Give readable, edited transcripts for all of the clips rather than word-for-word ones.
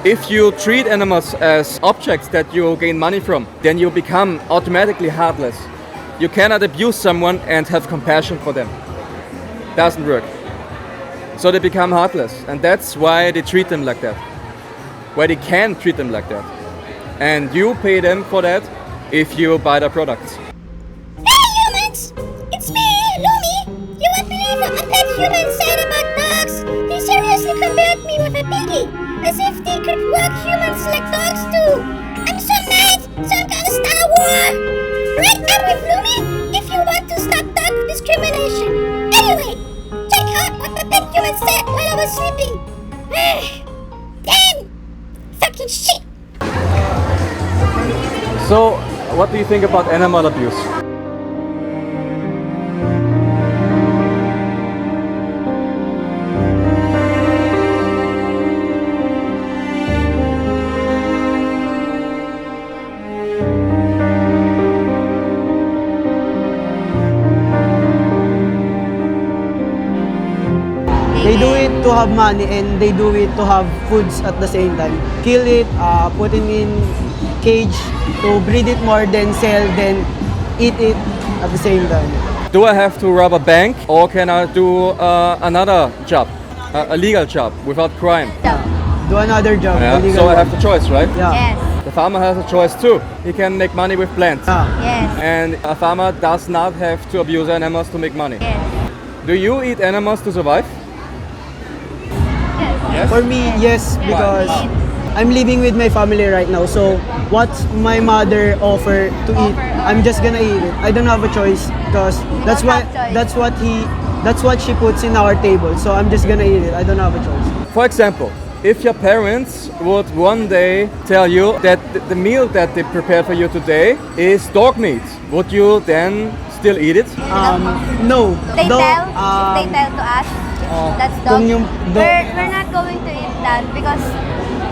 If you treat animals as objects that you gain money from, then you become automatically heartless. You cannot abuse someone and have compassion for them. Doesn't work. So they become heartless, and that's why they treat them like that. Why they can treat them like that. And you pay them for that if you buy their products. Hey humans! It's me, Lumi! You won't believe what a pet human said about dogs! He seriously compared me with a piggy, as if they could walk humans like dogs do! I'm so mad! Some kind of Star War! Right, I'm with Lumi if you want to stop dog discrimination! Anyway, check out what the pet human said while I was sleeping! Damn! Fucking shit! So, what do you think about animal abuse? They do it to have money and they do it to have foods at the same time. Kill it, put it in cage to breed it more, then sell, then eat it at the same time. Do I have to rob a bank, or can I do another job, a legal job without crime? Do another job. Yeah. illegal So I one. have the choice, right? Yeah. Yes. The farmer has a choice too. He can make money with plants. Yes. And a farmer does not have to abuse animals to make money. Yes. Do you eat animals to survive? Yes. For me, yes, because I'm living with my family right now. So what my mother offer to eat, I'm just gonna eat it. I don't have a choice because that's don't have choice. that's what she puts in our table. So I'm just gonna eat it. I don't have a choice. For example, if your parents would one day tell you that the meal that they prepared for you today is dog meat, would you then still eat it? No. They Though, tell, if they tell to us, that's dog. kung yung We're not going to eat that because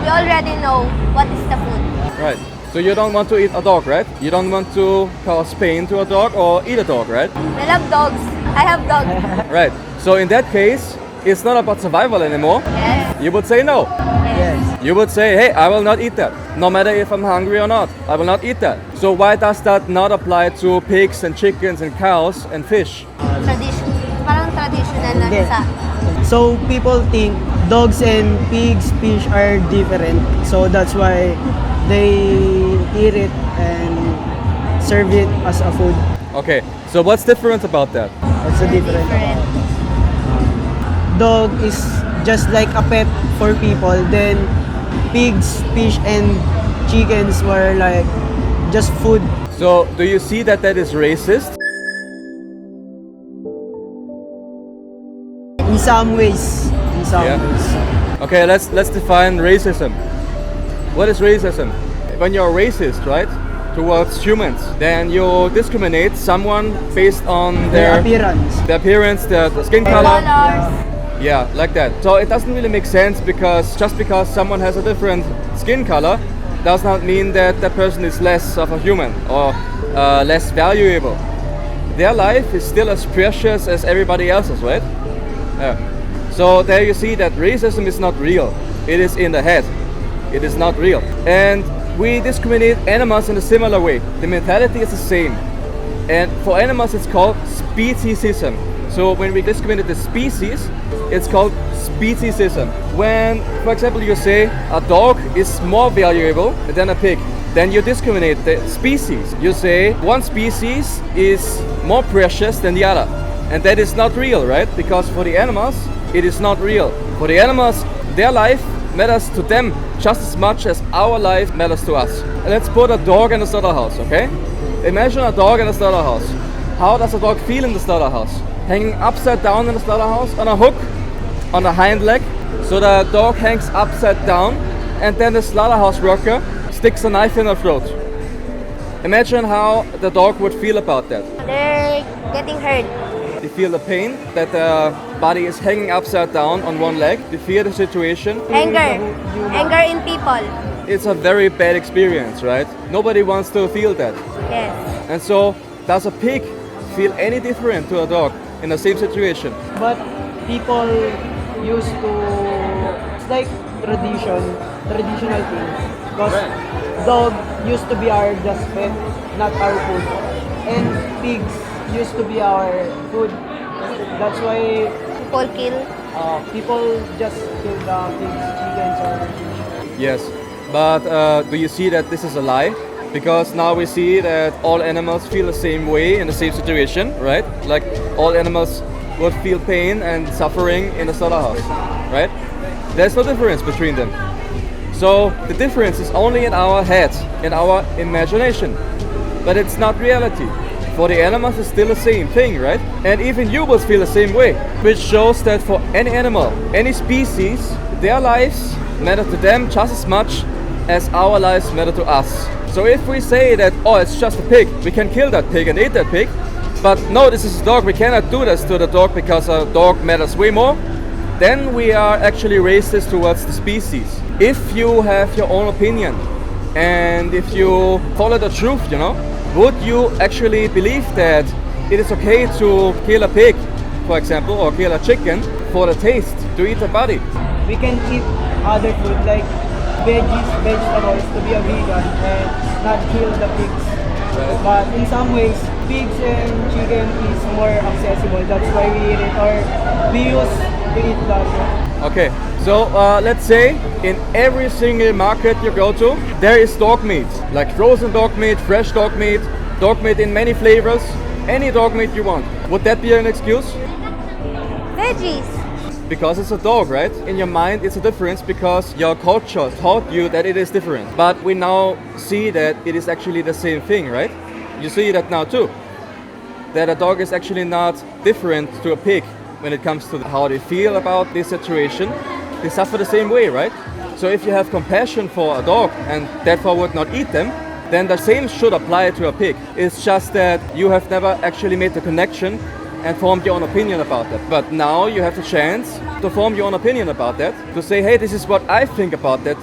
we already know what is the food. Right. So you don't want to eat a dog, right? You don't want to cause pain to a dog or eat a dog, right? I love dogs. I have dogs. Right. So in that case, it's not about survival anymore. Yes. You would say no. Yes. You would say, hey, I will not eat that. No matter if I'm hungry or not, I will not eat that. So why does that not apply to pigs and chickens and cows and fish? Tradition. Parang traditional na Hindi. sa. So people think dogs and pigs, fish are different. So that's why they eat it and serve it as a food. Okay, so what's different about that? That's a different. Dog is just like a pet for people. Then pigs, fish, and chickens were like just food. So do you see that that is racist? In some ways. In some Yeah. ways. Okay, let's define racism. What is racism? When you're racist, right, towards humans, then you discriminate someone based on Their appearance. their skin color. Colors. Yeah, like that. So it doesn't really make sense because just because someone has a different skin color does not mean that that person is less of a human or less valuable. Their life is still as precious as everybody else's, right? Yeah. So there you see that racism is not real. It is in the head. It is not real. And we discriminate animals in a similar way. The mentality is the same. And for animals it's called speciesism. So when we discriminate the species, it's called speciesism. When, for example, you say a dog is more valuable than a pig, then you discriminate the species. You say one species is more precious than the other. And that is not real, right? Because for the animals, it is not real. For the animals, their life matters to them just as much as our life matters to us. And let's put a dog in a slaughterhouse, okay? Imagine a dog in a slaughterhouse. How does a dog feel in the slaughterhouse? Hanging upside down in the slaughterhouse on a hook, on the hind leg. So the dog hangs upside down, and then the slaughterhouse worker sticks a knife in her throat. Imagine how the dog would feel about that. They're getting hurt. They feel the pain that the body is hanging upside down on one leg. They fear the situation. Anger. Anger in people. It's a very bad experience, right? Nobody wants to feel that. Yes. And so, does a pig feel any different to a dog in the same situation? But people used to like traditional thing. Because dog used to be our just pet, not our food. And pigs used to be our food. That's why People kill. people just kill the pigs, chickens, or fish. Yes, but do you see that this is a lie? Because now we see that all animals feel the same way in the same situation, right? Like all animals would feel pain and suffering in a slaughterhouse, right? There's no difference between them. So the difference is only in our head, in our imagination, but it's not reality. For the animals, it's still the same thing, right? And even humans feel the same way, which shows that for any animal, any species, their lives matter to them just as much as our lives matter to us. So if we say that, oh, it's just a pig, we can kill that pig and eat that pig, but no, this is a dog, we cannot do this to the dog because a dog matters way more, then we are actually racist towards the species. If you have your own opinion and if you follow the truth, you know, would you actually believe that it is okay to kill a pig, for example, or kill a chicken for the taste, to eat the body? We can eat other food like veggies, vegetables to be a vegan and not kill the pigs. But in some ways, pigs and chicken is more accessible. That's why we eat it, or we used to eat that. Okay, so let's say in every single market you go to, there is dog meat, like frozen dog meat, fresh dog meat in many flavors, any dog meat you want. Would that be an excuse? Veggies. Because it's a dog, right? In your mind, it's a difference because your culture taught you that it is different. But we now see that it is actually the same thing, right? You see that now too. That a dog is actually not different to a pig when it comes to how they feel about this situation. They suffer the same way, right? So if you have compassion for a dog and therefore would not eat them, then the same should apply to a pig. It's just that you have never actually made the connection and formed your own opinion about that. But now you have the chance to form your own opinion about that, to say, hey, this is what I think about that,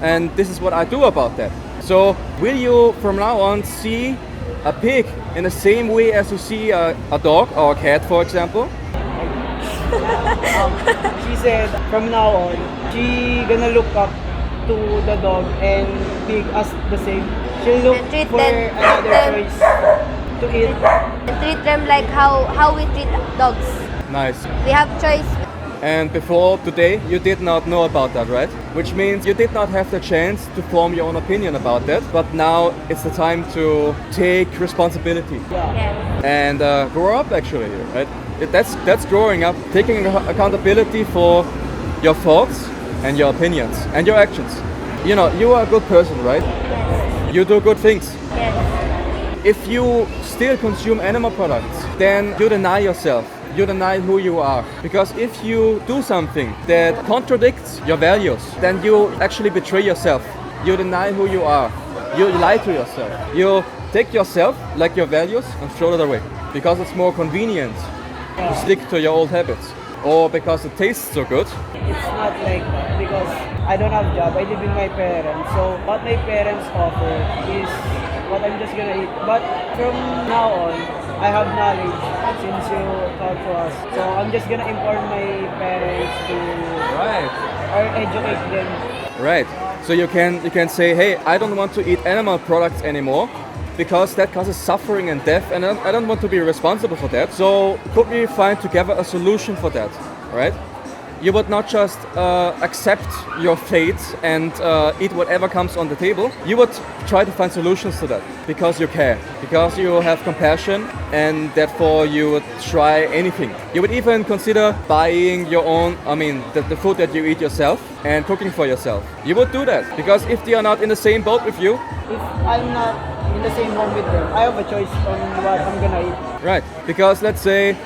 and this is what I do about that. So will you from now on see a pig in the same way as you see a dog or a cat, for example? She said from now on, she gonna look up to the dog and pig as the same. She'll look And treat for them- another choice to eat. And treat them like how we treat dogs. Nice. We have choice. And before today, you did not know about that, right? Which means you did not have the chance to form your own opinion about that. But now it's the time to take responsibility Yeah. and grow up, actually, right? That's growing up, taking accountability for your thoughts and your opinions and your actions. You know, you are a good person, right? Yes. You do good things. Yes. If you still consume animal products, then you deny yourself. You deny who you are. Because if you do something that contradicts your values, then you actually betray yourself. You deny who you are. You lie to yourself. You take yourself, like your values, and throw it away. Because it's more convenient to stick to your old habits. Or because it tastes so good. It's not like that because I don't have job. I live with my parents. So what my parents offer is what I'm just gonna eat. But from now on, I have knowledge since you taught to us. So I'm just gonna inform my parents to Right. or educate them. Right. So you can say, hey, I don't want to eat animal products anymore because that causes suffering and death, and I don't want to be responsible for that. So could we find together a solution for that, right? You would not just accept your fate and eat whatever comes on the table. You would try to find solutions to that because you care, because you have compassion, and therefore you would try anything. You would even consider buying your own, the food that you eat yourself and cooking for yourself. You would do that because if they are not in the same boat with you, If I'm not in the same home with them, I have a choice on what I'm gonna eat. right? Because let's say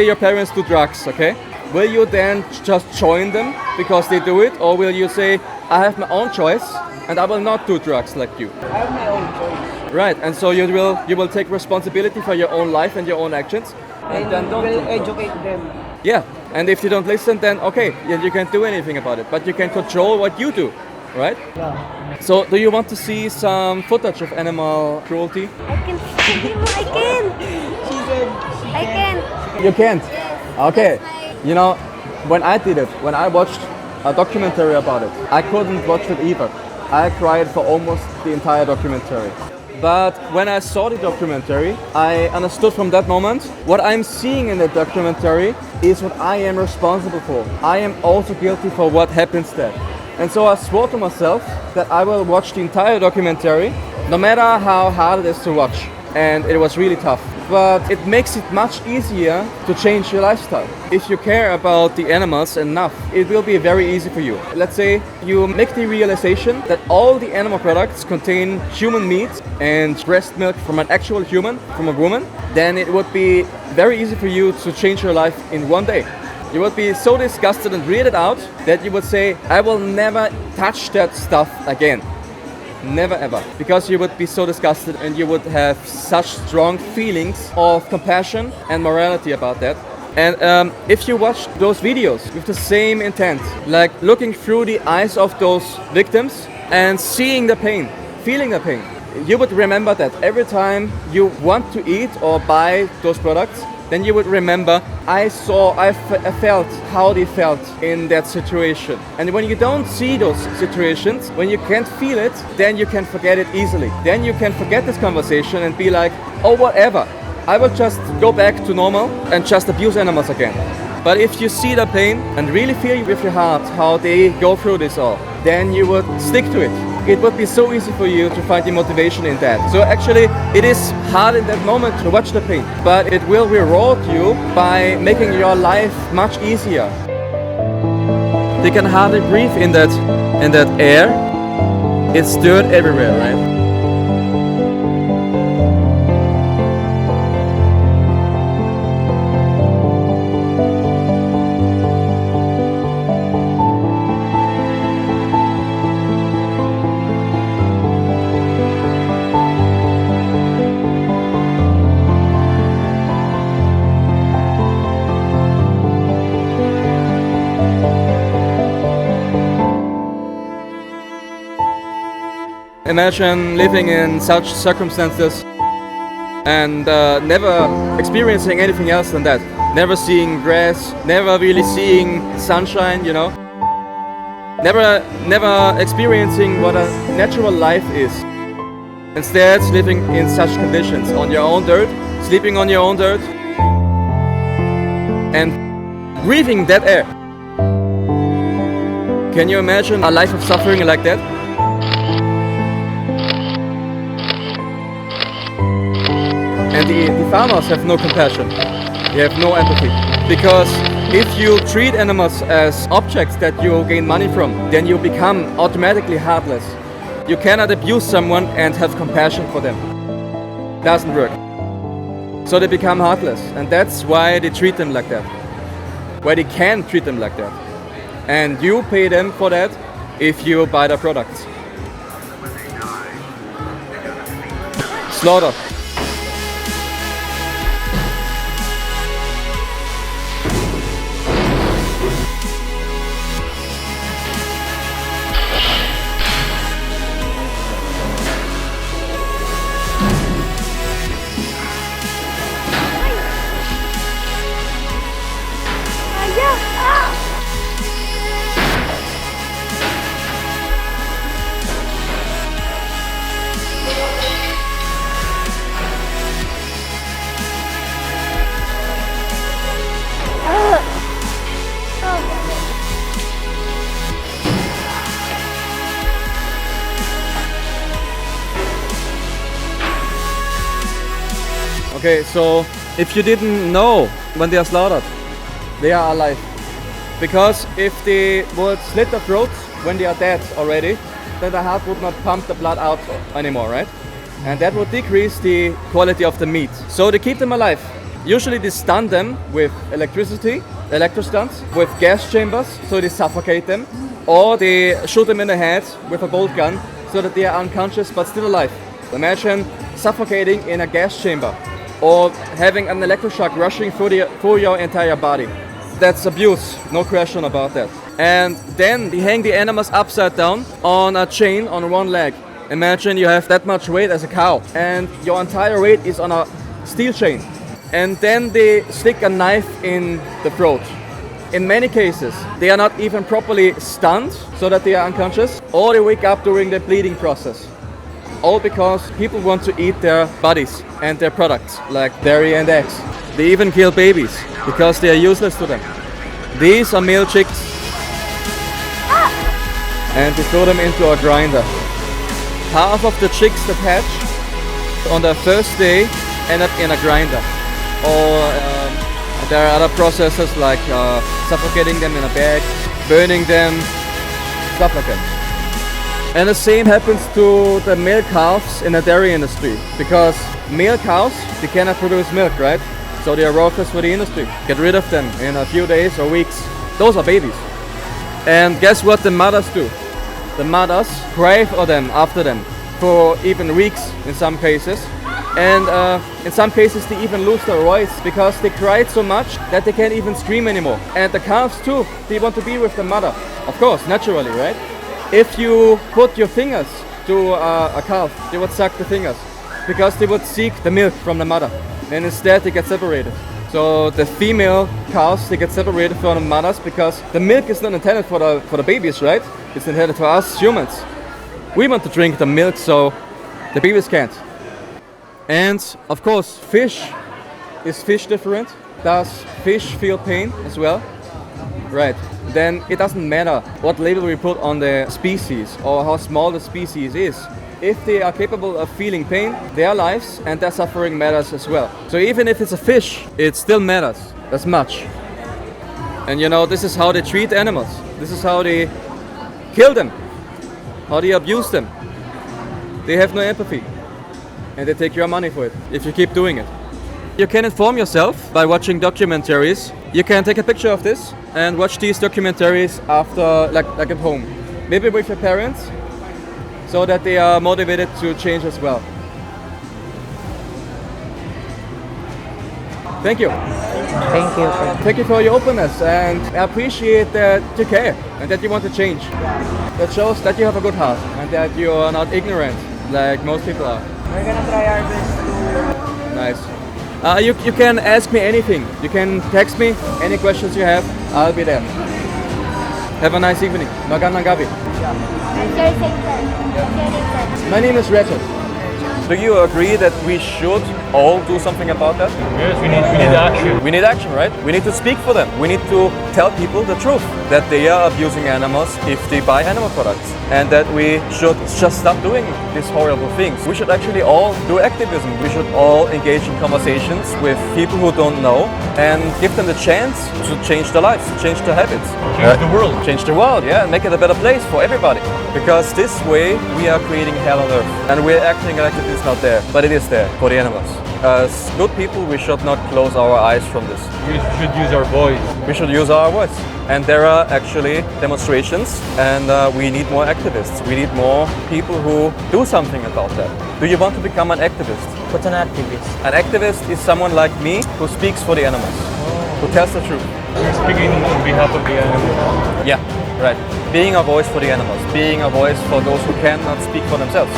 your parents do drugs, okay? Will you then just join them because they do it, or will you say, I have my own choice and I will not do drugs like you? I have my own choice. Right, and so you will take responsibility for your own life and your own actions, And then don't will do- educate them. Yeah, and if you don't listen, then okay, you can't do anything about it, but you can control what you do, right? Yeah. So, do you want to see some footage of animal cruelty? I can. I can. She said she I can. You can't. Yes. Okay. That's my- You know, when I did it, when I watched a documentary about it. I couldn't watch it either. I cried for almost the entire documentary. But when I saw the documentary, I understood from that moment what I'm seeing in the documentary is what I am responsible for. I am also guilty for what happens there. And so I swore to myself that I will watch the entire documentary, no matter how hard it is to watch. And it was really tough. But it makes it much easier to change your lifestyle. If you care about the animals enough, it will be very easy for you. Let's say you make the realization that all the animal products contain human meat and breast milk from an actual human, from a woman, then it would be very easy for you to change your life in one day. You would be so disgusted and read it out that you would say, I will never touch that stuff again. Never ever. Because you would be so disgusted and you would have such strong feelings of compassion and morality about that. And if you watch those videos with the same intent, like looking through the eyes of those victims and seeing the pain, feeling the pain, you would remember that every time you want to eat or buy those products, then you would remember, I felt how they felt in that situation. And when you don't see those situations, when you can't feel it, then you can forget it easily. Then you can forget this conversation and be like, oh, whatever. I will just go back to normal and just abuse animals again. But if you see the pain and really feel with your heart how they go through this all, then you would stick to it. It would be so easy for you to find the motivation in that. So actually, it is hard in that moment to watch the pain, but it will reward you by making your life much easier. They can hardly breathe in that air. It's dirt everywhere, right? Imagine living in such circumstances and never experiencing anything else than that. Never seeing grass, never really seeing sunshine, you know. Never experiencing what a natural life is. Instead, living in such conditions, on your own dirt, sleeping on your own dirt, and breathing that air. Can you imagine a life of suffering like that? And the farmers have no compassion, they have no empathy. Because if you treat animals as objects that you gain money from, then you become automatically heartless. You cannot abuse someone and have compassion for them. Doesn't work. So they become heartless, and that's why they treat them like that. Why they can treat them like that. And you pay them for that if you buy their products. Slaughter. Okay, so if you didn't know when they are slaughtered, they are alive. Because if they would slit their throats when they are dead already, then the heart would not pump the blood out anymore, right? And that would decrease the quality of the meat. So they keep them alive. Usually they stun them with electricity, electrostuns, with gas chambers, so they suffocate them. Or they shoot them in the head with a bolt gun, so that they are unconscious but still alive. Imagine suffocating in a gas chamber, or having an electroshock rushing through your entire body. That's abuse, no question about that. And then they hang the animals upside down on a chain on one leg. Imagine you have that much weight as a cow, and your entire weight is on a steel chain. And then they stick a knife in the throat. In many cases, they are not even properly stunned so that they are unconscious, or they wake up during the bleeding process. All because people want to eat their bodies and their products, like dairy and eggs. They even kill babies because they are useless to them. These are male chicks. And they throw them into a grinder. Half of the chicks that hatch on their first day end up in a grinder. Or there are other processes like suffocating them in a bag, burning them, stuff like that. And the same happens to the male calves in the dairy industry, because male cows, they cannot produce milk, right? So they are worthless for the industry. Get rid of them in a few days or weeks. Those are babies. And guess what the mothers do? The mothers cry for them, after them, for even weeks in some cases. And in some cases they even lose their voice because they cried so much that they can't even scream anymore. And the calves too, they want to be with the mother. Of course, naturally, right? If you put your fingers to a calf, they would suck the fingers because they would seek the milk from the mother. And instead they get separated. So the female calves, they get separated from the mothers because the milk is not intended for the babies, right? It's intended for us humans. We want to drink the milk, so the babies can't. And of course, fish. Is fish different? Does fish feel pain as well? Right. Then it doesn't matter what label we put on the species or how small the species is. If they are capable of feeling pain, their lives and their suffering matters as well. So even if it's a fish, it still matters as much. And you know, this is how they treat animals. This is how they kill them. How they abuse them. They have no empathy. And they take your money for it if you keep doing it. You can inform yourself by watching documentaries. You can take a picture of this and watch these documentaries after, like at home. Maybe with your parents, so that they are motivated to change as well. Thank you. Thank you. Thank you for your openness, and I appreciate that you care and that you want to change. That shows that you have a good heart and that you are not ignorant like most people are. We're gonna try our best to... Nice. You can ask me anything. You can text me any questions you have. I'll be there. Have a nice evening. Magandang gabi. What's your name, sir? What's your name, sir? My name is Retchet. Do you agree that we should all do something about that? Yes, we need action. We need action, right? We need to speak for them. We need to tell people the truth, that they are abusing animals if they buy animal products, and that we should just stop doing these horrible things. We should actually all do activism. We should all engage in conversations with people who don't know and give them the chance to change their lives, change their habits. Change the world. Change the world, yeah, and make it a better place for everybody. Because this way we are creating hell on earth, and we're acting like it is not there, but it is there for the animals. As good people, we should not close our eyes from this. We should use our voice. We should use our voice. And there are actually demonstrations, and we need more activists. We need more people who do something about that. Do you want to become an activist? What's an activist? An activist is someone like me who speaks for the animals, who tells the truth. We're speaking on behalf of the animals. Yeah, right. Being a voice for the animals, being a voice for those who cannot speak for themselves.